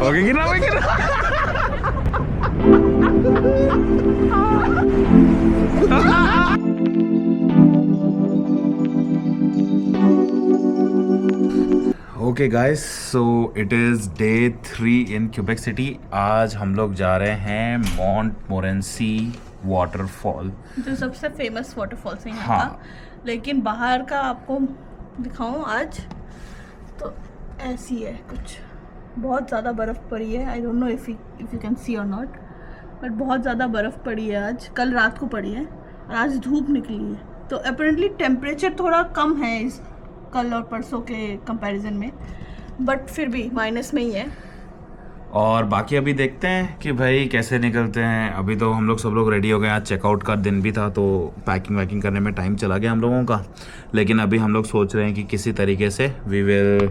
Okay गिरा मैं गिरा। Okay guys, so it is day 3 in Quebec city. आज हम लोग जा रहे हैं मोंटमोरेंसी वाटरफॉल, जो सबसे फेमस वाटरफॉल है यहाँ हाँ। का। लेकिन बाहर का आपको दिखाऊं आज तो ऐसी है कुछ। बहुत ज़्यादा बर्फ़ पड़ी है। आई don't know if you can see और नॉट, बट बहुत ज़्यादा बर्फ़ पड़ी है आज। कल रात को पड़ी है और आज धूप निकली है, तो अपेरेंटली टेम्परेचर थोड़ा कम है इस कल और परसों के कंपैरिजन में, बट फिर भी माइनस में ही है। और बाकी अभी देखते हैं कि भाई कैसे निकलते हैं। अभी तो हम लोग सब लोग रेडी हो गए। आज चेकआउट का दिन भी था, तो पैकिंग वैकिंग करने में टाइम चला गया हम लोगों का। लेकिन अभी हम लोग सोच रहे हैं कि किसी तरीके से we will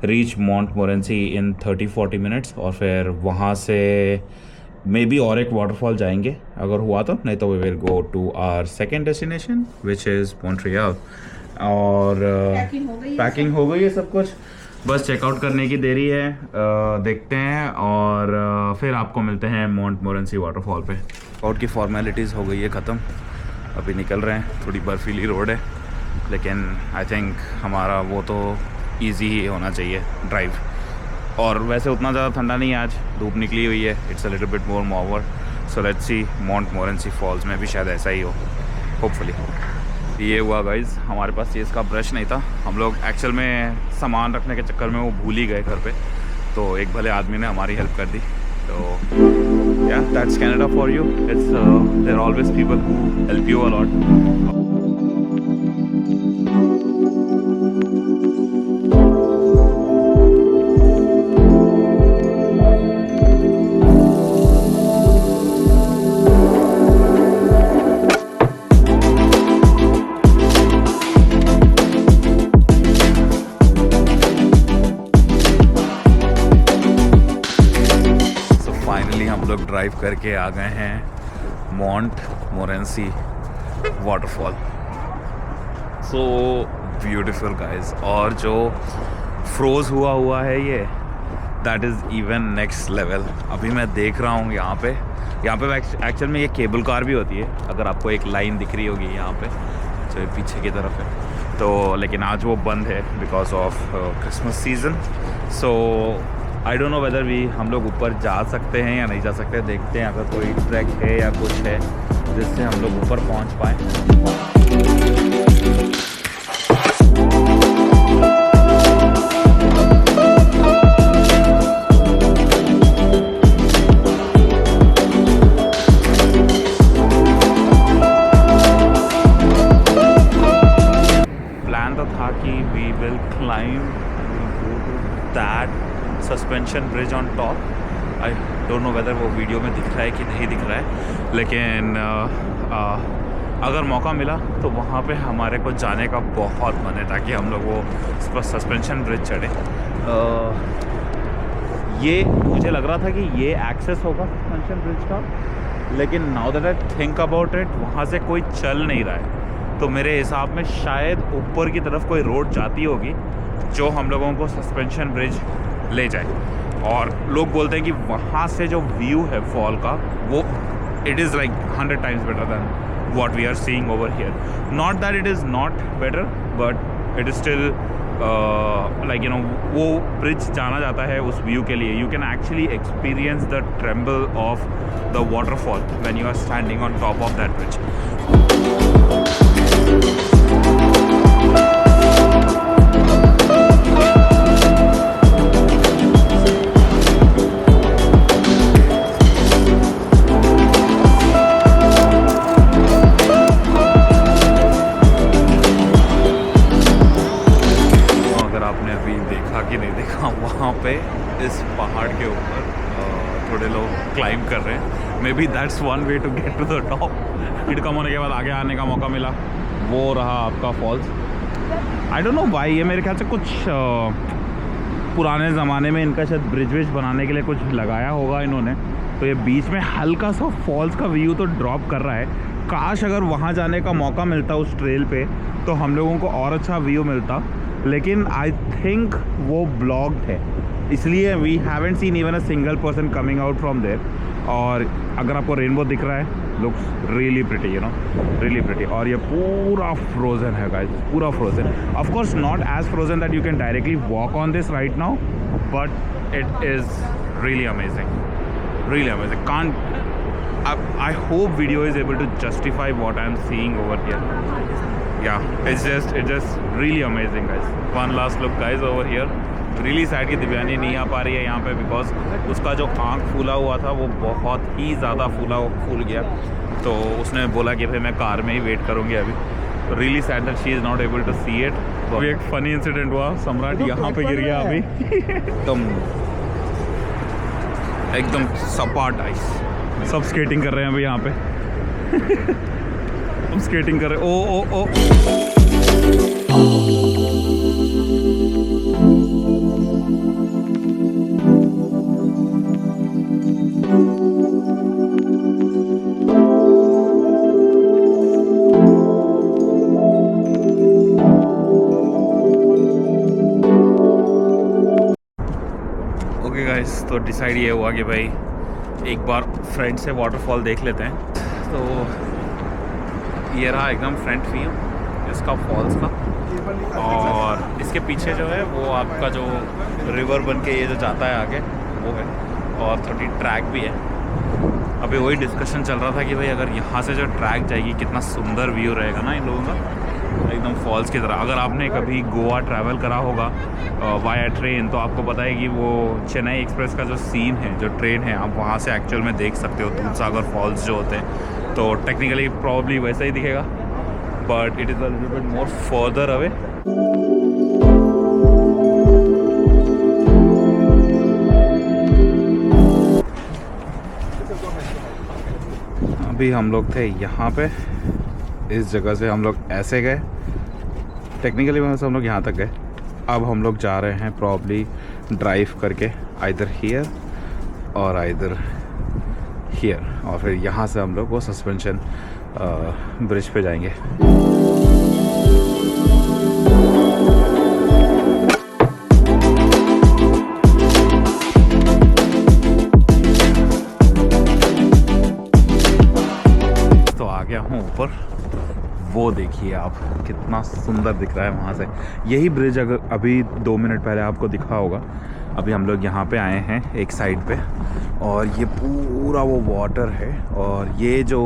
reach Montmorency in 30-40 minutes, और फिर वहाँ से मे बी और एक वाटरफॉल जाएंगे अगर हुआ तो, नहीं तो we will go to our second destination which is Montreal. और पैकिंग हो गई है सब कुछ, बस चेकआउट करने की देरी है। देखते हैं और फिर आपको मिलते हैं मोंटमोरेंसी वाटरफॉल पे। आउट की फॉर्मेलिटीज़ हो गई है ख़त्म, अभी निकल रहे हैं। थोड़ी बर्फीली रोड है, लेकिन आई थिंक हमारा वो तो इजी ही होना चाहिए ड्राइव। और वैसे उतना ज़्यादा ठंडा नहीं है आज, धूप निकली हुई है। It's a little bit more warmer, so let's see Montmorency Falls में भी शायद ऐसा ही हो, होपफुली। ये हुआ गाइज, हमारे पास ये इसका ब्रश नहीं था। हम लोग एक्चुअल में सामान रखने के चक्कर में वो भूल ही गए घर पे, तो एक भले आदमी ने हमारी हेल्प कर दी। तो या that's Canada for you. It's there are always people who help you a lot. Drive करके आ गए हैं Montmorency waterfall. So beautiful guys. और जो फ्रोज हुआ है ये, that is even next level. अभी मैं देख रहा हूँ यहाँ पे एक्चुअल में ये केबल कार भी होती है, अगर आपको एक लाइन दिख रही होगी यहाँ पे जो पीछे की तरफ है। तो लेकिन आज वो बंद है because of Christmas season. So I don't know weather हम लोग ऊपर जा सकते हैं या नहीं जा सकते। देखते हैं अगर कोई ट्रैक है या कुछ है जिससे हम लोग ऊपर पहुंच पाए। प्लान तो था कि we will climb that suspension bridge on top. I don't know whether वो वीडियो में दिख रहा है कि नहीं दिख रहा है, लेकिन अगर मौका मिला तो वहाँ पे हमारे को जाने का बहुत मन है, ताकि हम लोग वो सस्पेंशन ब्रिज चढ़े। ये मुझे लग रहा था कि ये एक्सेस होगा सस्पेंशन ब्रिज का, लेकिन now that I think about it, वहाँ से कोई चल नहीं रहा है। तो मेरे हिसाब में शायद ऊपर की तरफ कोई रोड जाती होगी जो हम लोगों को सस्पेंशन ब्रिज ले जाए। और लोग बोलते हैं कि वहाँ से जो व्यू है फॉल का, वो it is like 100 times better than what we are seeing over here. Not that it is not better, but it is still like you know, वो ब्रिज जाना जाता है उस व्यू के लिए। You can actually experience the tremble of the waterfall when you are standing on top of that bridge. वहाँ पे इस पहाड़ के ऊपर थोड़े लोग क्लाइंब कर रहे हैं। Maybe that's one way to get to the top. Heat कम होने के बाद आगे आने का मौका मिला, वो रहा आपका falls. I don't know why, ये मेरे ख्याल से कुछ पुराने ज़माने में इनका शायद ब्रिज बनाने के लिए कुछ लगाया होगा इन्होंने, तो ये बीच में हल्का सा फॉल्स का व्यू तो ड्रॉप कर रहा है। काश अगर वहाँ जाने का मौका मिलता उस ट्रेल पे, तो हम लोगों को और अच्छा व्यू मिलता, लेकिन आई थिंक वो ब्लॉक्ड है। इसलिए we haven't seen even a single person coming out from there. और अगर आपको रेनबो दिख रहा है, looks really pretty, you know, really pretty. और ये पूरा फ्रोजन है गाइस, पूरा frozen. Of course not as frozen that you can directly walk on this right now, but it is really amazing, really amazing. Can't I hope video is able to justify what I'm seeing over here. Yeah, it's just really amazing guys. One last look guys over here. Really sad कि दिव्यानी नहीं आ पा रही है यहाँ पे, because उसका जो आँख फूला हुआ था वो बहुत ही ज़्यादा फूल गया। तो उसने बोला कि भाई मैं कार में ही वेट करूँगी अभी। तो really sad that she is not able to see it. तो अभी एक फ़नी इंसिडेंट हुआ, सम्राट यहाँ पे गिर गया अभी एकदम सपाट आइस। सब स्केटिंग कर रहे हैं अभी यहाँ पे हम स्केटिंग कर रहे हैं। ओ ओके गाइस, तो डिसाइड ये हुआ कि भाई एक बार फ्रंट से वाटरफॉल देख लेते हैं। तो ये रहा एकदम फ्रंट व्यू इसका फॉल्स का, और इसके पीछे जो है वो आपका जो रिवर बन के ये जो जाता है आगे वो है, और थोड़ी ट्रैक भी है। अभी वही डिस्कशन चल रहा था कि भाई अगर यहाँ से जो ट्रैक जाएगी कितना सुंदर व्यू रहेगा ना इन लोगों का, एकदम फॉल्स की तरह। अगर आपने कभी गोवा ट्रैवल करा होगा वाया ट्रेन, तो आपको पता है कि वो चेन्नई एक्सप्रेस का जो सीन है, जो ट्रेन है, आप वहाँ से एक्चुअल में देख सकते हो दूधसागर फॉल्स जो होते हैं। तो टेक्निकली प्रॉब्ली वैसा ही दिखेगा, but it is a little bit more further away. अभी हम लोग थे यहाँ पे, इस जगह से हम लोग ऐसे गए, टेक्निकली वहाँ से हम लोग यहाँ तक गए। अब हम लोग जा रहे हैं प्रॉब्ली ड्राइव करके आइदर हियर और आइदर हियर, और फिर यहाँ से हम लोग वो सस्पेंशन ब्रिज पे जाएंगे। तो आ गया हूँ ऊपर, वो देखिए आप कितना सुंदर दिख रहा है वहाँ से। यही ब्रिज अगर अभी 2 मिनट पहले आपको दिखा होगा। अभी हम लोग यहाँ पे आए हैं एक साइड पे, और ये पूरा वो वाटर है, और ये जो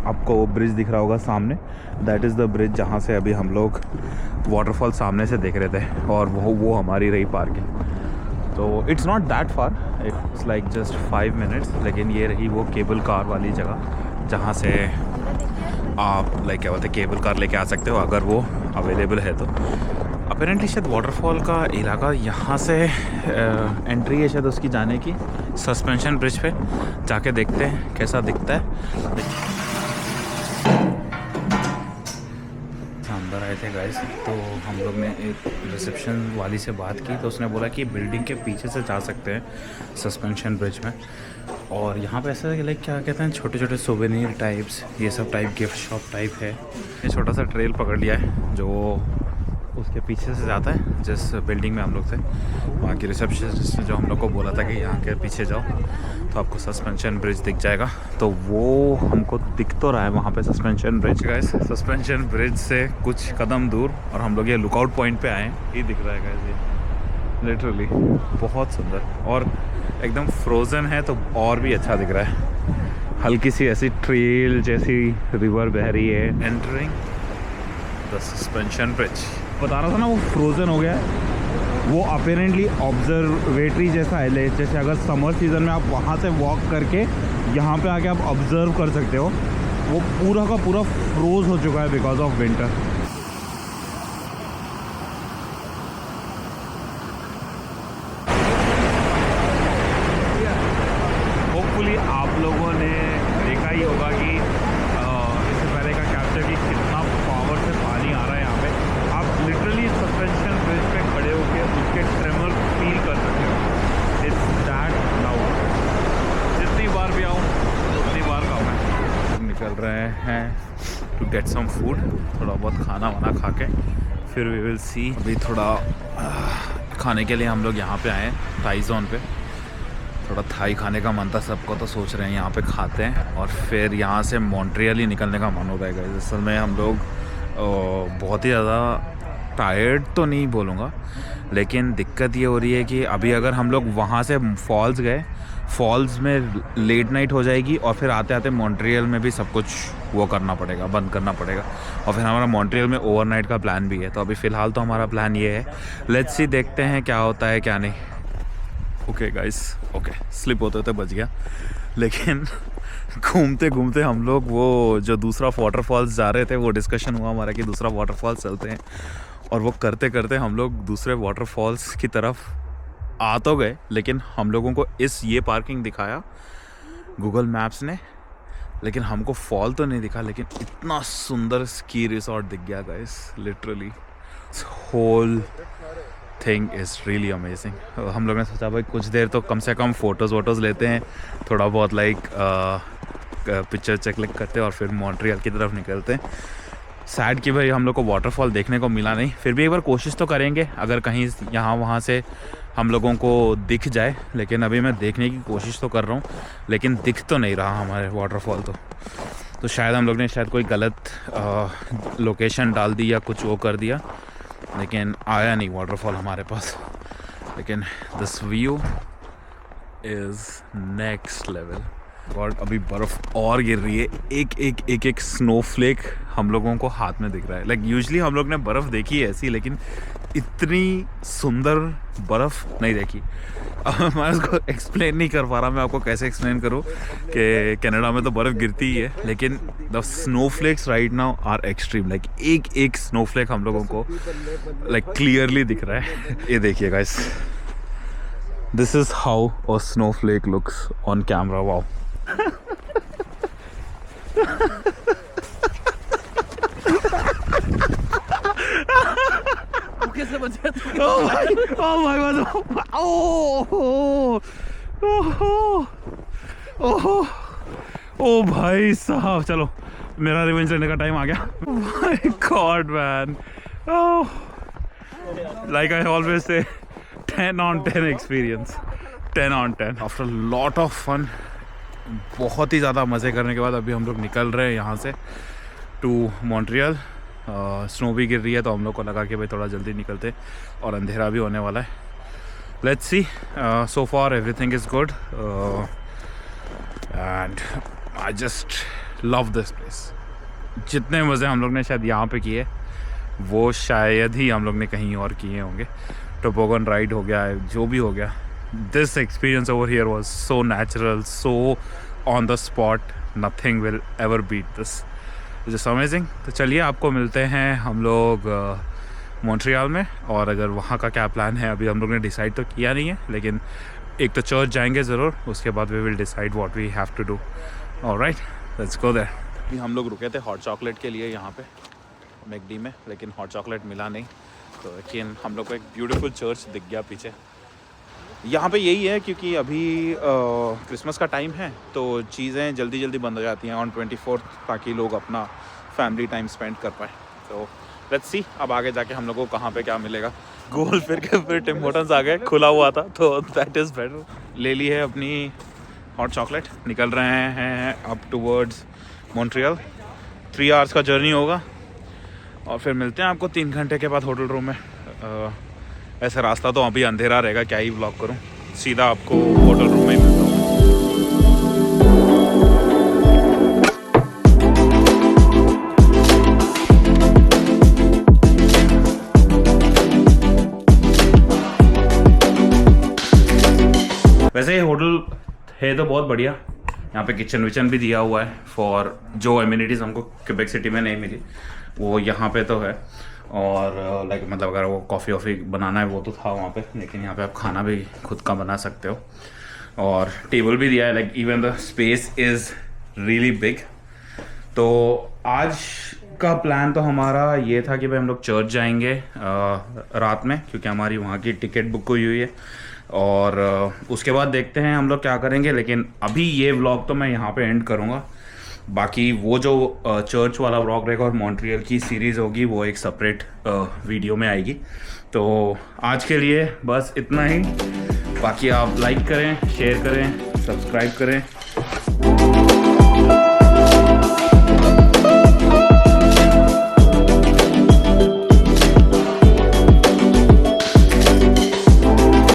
आपको ब्रिज दिख रहा होगा सामने, दैट इज़ द ब्रिज जहाँ से अभी हम लोग वाटरफॉल सामने से देख रहे थे, और वो हमारी रही पार्किंग। तो it's not that far, it's like just 5 minutes. लेकिन ये रही वो केबल कार वाली जगह जहाँ से आप लाइक क्या बोलते हैं केबल कार लेके आ सकते हो अगर वो अवेलेबल है तो। अपेरेंटली शायद वाटरफॉल का इलाका यहाँ से एंट्री है शायद उसकी जाने की, सस्पेंशन ब्रिज पे जाके देखते हैं कैसा दिखता है। अंदर आए थे गाइस, तो हम लोग ने एक रिसेप्शन वाली से बात की, तो उसने बोला कि बिल्डिंग के पीछे से जा सकते हैं सस्पेंशन ब्रिज में। और यहाँ पे ऐसा लाइक क्या कहते हैं, छोटे छोटे सोवेनियर टाइप्स, ये सब टाइप गिफ्ट शॉप टाइप है। ये छोटा सा ट्रेल पकड़ लिया है जो उसके पीछे से जाता है, जिस बिल्डिंग में हम लोग थे। वहाँ की रिसेप्शनिस्ट ने जो हम लोग को बोला था कि यहाँ के पीछे जाओ तो आपको सस्पेंशन ब्रिज दिख जाएगा, तो वो हमको दिख तो रहा है वहाँ पे suspension bridge. Guys suspension bridge से कुछ कदम दूर, और हम लोग ये लुकआउट पॉइंट पे आए हैं, ये दिख रहा है गाइस, ये लिटरली बहुत सुंदर और एकदम फ्रोज़न है, तो और भी अच्छा दिख रहा है। हल्की सी ऐसी ट्रेल जैसी रिवर बह रही है। Entering the suspension bridge. बता रहा था ना वो फ्रोज़न हो गया है, वो अपेरेंटली ऑब्जर्वेटरी जैसा है। जैसे अगर समर सीज़न में आप वहाँ से वॉक करके यहाँ पे आके आप ऑब्जर्व कर सकते हो, वो पूरा का पूरा फ्रोज हो चुका है बिकॉज ऑफ विंटर। होपफुली आप लोगों ने देखा ही होगा कि इससे पहले का कैप्चर कि कितना पावर से पानी आ रहा है यहाँ पे। आप लिटरली सस्पेंशन ब्रिज पे खड़े होकर उसके ट्रेमर फील कर सकते हो। It's that loud. जितनी बार भी आऊँ उतनी बार कम है। निकल रहे हैं टू गेट सम फूड, थोड़ा बहुत खाना वाना खा के फिर वी विल सी। अभी थोड़ा खाने के लिए हम लोग यहाँ पे आए हैं थाई जोन पे। थोड़ा थाई खाने का मन था सबको, तो सोच रहे हैं यहाँ पे खाते हैं और फिर यहाँ से मॉन्ट्रियल ही निकलने का मन होता है। असल में हम लोग बहुत ही ज़्यादा टायर्ड तो नहीं बोलूँगा, लेकिन दिक्कत ये हो रही है कि अभी अगर हम लोग वहाँ से फॉल्स गए, फॉल्स में लेट नाइट हो जाएगी और फिर आते आते मॉन्ट्रियल में भी सब कुछ वो करना पड़ेगा, बंद करना पड़ेगा। और फिर हमारा मॉन्ट्रियल में ओवरनाइट का प्लान भी है। तो अभी फ़िलहाल तो हमारा प्लान ये है, लेट्स सी, देखते हैं क्या होता है क्या नहीं। ओके गाइस, ओके, स्लिप होते होते बच गया। लेकिन घूमते घूमते हम लोग वो जो दूसरा वाटरफॉल्स जा रहे थे, वो डिस्कशन हुआ हमारा कि दूसरा वाटरफॉल्स चलते हैं। और वो करते करते हम लोग दूसरे वाटरफॉल्स की तरफ आ तो गए, लेकिन हम लोगों को ये पार्किंग दिखाया गूगल मैप्स ने, लेकिन हमको फॉल तो नहीं दिखा। लेकिन इतना सुंदर स्की रिसॉर्ट दिख गया guys, literally whole thing is really amazing. हम लोग ने सोचा भाई कुछ देर तो कम से कम फ़ोटोज़ लेते हैं, थोड़ा बहुत लाइक पिक्चर क्लिक करते हैं और फिर मॉन्ट्रियल की तरफ निकलते हैं। सैड कि भाई हम लोग को वाटरफॉल देखने को मिला नहीं, फिर भी एक बार कोशिश तो करेंगे अगर कहीं यहाँ वहाँ से हम लोगों को दिख जाए। लेकिन अभी मैं देखने की कोशिश तो कर रहा हूँ, लेकिन दिख तो नहीं रहा हमारे वाटरफॉल। तो शायद हम लोग ने कोई गलत लोकेशन डाल दी या कुछ वो कर दिया, लेकिन आया नहीं वाटरफॉल हमारे पास। लेकिन this view is next level. God, अभी बर्फ़ और गिर रही है, एक स्नोफ्लेक हम लोगों को हाथ में दिख रहा है। लाइक यूजुअली हम लोग ने बर्फ़ देखी है ऐसी, लेकिन इतनी सुंदर बर्फ़ नहीं देखी। अब मैं उसको एक्सप्लेन नहीं कर पा रहा, मैं आपको कैसे एक्सप्लेन करूं कि कनाडा में तो बर्फ़ गिरती ही है, लेकिन the snowflakes right now are extreme. Like एक स्नोफ्लेक हम लोगों को लाइक क्लियरली दिख रहा है। ये देखिए guys, this is how a Snowflake looks on camera. Wow, कैसे बचा? ओ भाई साहब, चलो मेरा रिवेंज लेने का टाइम आ गया। My god man, like I always say 10 on 10 experience, 10 on 10 after lot of fun. बहुत ही ज़्यादा मज़े करने के बाद अभी हम लोग निकल रहे हैं यहाँ से टू मॉन्ट्रियल। स्नो भी गिर रही है, तो हम लोग को लगा कि भाई थोड़ा जल्दी निकलते, और अंधेरा भी होने वाला है। Let's see, so far everything is good and I just love this place. जितने मज़े हम लोग ने शायद यहाँ पे किए, वो शायद ही हम लोग ने कहीं और किए होंगे। टोबोगन राइड हो गया, जो भी हो गया, this experience over here was so natural, so on the spot, nothing will ever beat this, just amazing. तो चलिए आपको मिलते हैं हम लोग मॉन्ट्रियल में, और अगर वहाँ का क्या प्लान है अभी हम लोग ने डिसाइड तो किया नहीं है, लेकिन एक तो चर्च जाएंगे ज़रूर, उसके बाद we will decide what we have to do. Alright, let's go there. हम लोग रुके थे हॉट चॉकलेट के लिए यहाँ पे मैकडी में, लेकिन हॉट चॉकलेट मिला नहीं। तो लेकिन हम लोग को एक ब्यूटीफुल चर्च दिख गया पीछे। यहाँ पे यही है क्योंकि अभी क्रिसमस का टाइम है, तो चीज़ें जल्दी जल्दी बंद हो जाती हैं ऑन 24, ताकि लोग अपना फैमिली टाइम स्पेंड कर पाएँ। तो लेट्स सी अब आगे जाके हम लोग को कहाँ पे क्या मिलेगा। गोल फिर के फिर टिम होटल्स आ गए, खुला हुआ था, तो दैट इज़ बेटर। ले ली है अपनी हॉट चॉकलेट, निकल रहे हैं अप टूवर्ड्स मॉन्ट्रियल। 3 hours का जर्नी होगा, और फिर मिलते हैं आपको 3 घंटे के बाद होटल रूम में। ऐसे रास्ता तो अभी अंधेरा रहेगा, क्या ही ब्लॉग करूं, सीधा आपको होटल रूम में ही मिलता हूँ। वैसे ये होटल है तो बहुत बढ़िया, यहाँ पे किचन विचन भी दिया हुआ है फॉर जो एमिनिटीज़ हमको क्वेबेक सिटी में नहीं मिली, वो यहाँ पे तो है। और लाइक मतलब अगर वो कॉफ़ी वॉफ़ी बनाना है वो तो था वहाँ पे, लेकिन यहाँ पे आप खाना भी खुद का बना सकते हो, और टेबल भी दिया है। Like even the space is really big. तो आज का प्लान तो हमारा ये था कि भाई हम लोग चर्च जाएंगे रात में, क्योंकि हमारी वहाँ की टिकट बुक हुई हुई है, और उसके बाद देखते हैं हम लोग क्या करेंगे। लेकिन अभी ये व्लॉग तो मैं यहाँ पे एंड करूँगा, बाकी वो जो चर्च वाला व्लॉग रहेगा और मॉन्ट्रियल की सीरीज़ होगी वो एक सेपरेट वीडियो में आएगी। तो आज के लिए बस इतना ही। बाकी आप लाइक करें, शेयर करें, सब्सक्राइब करें।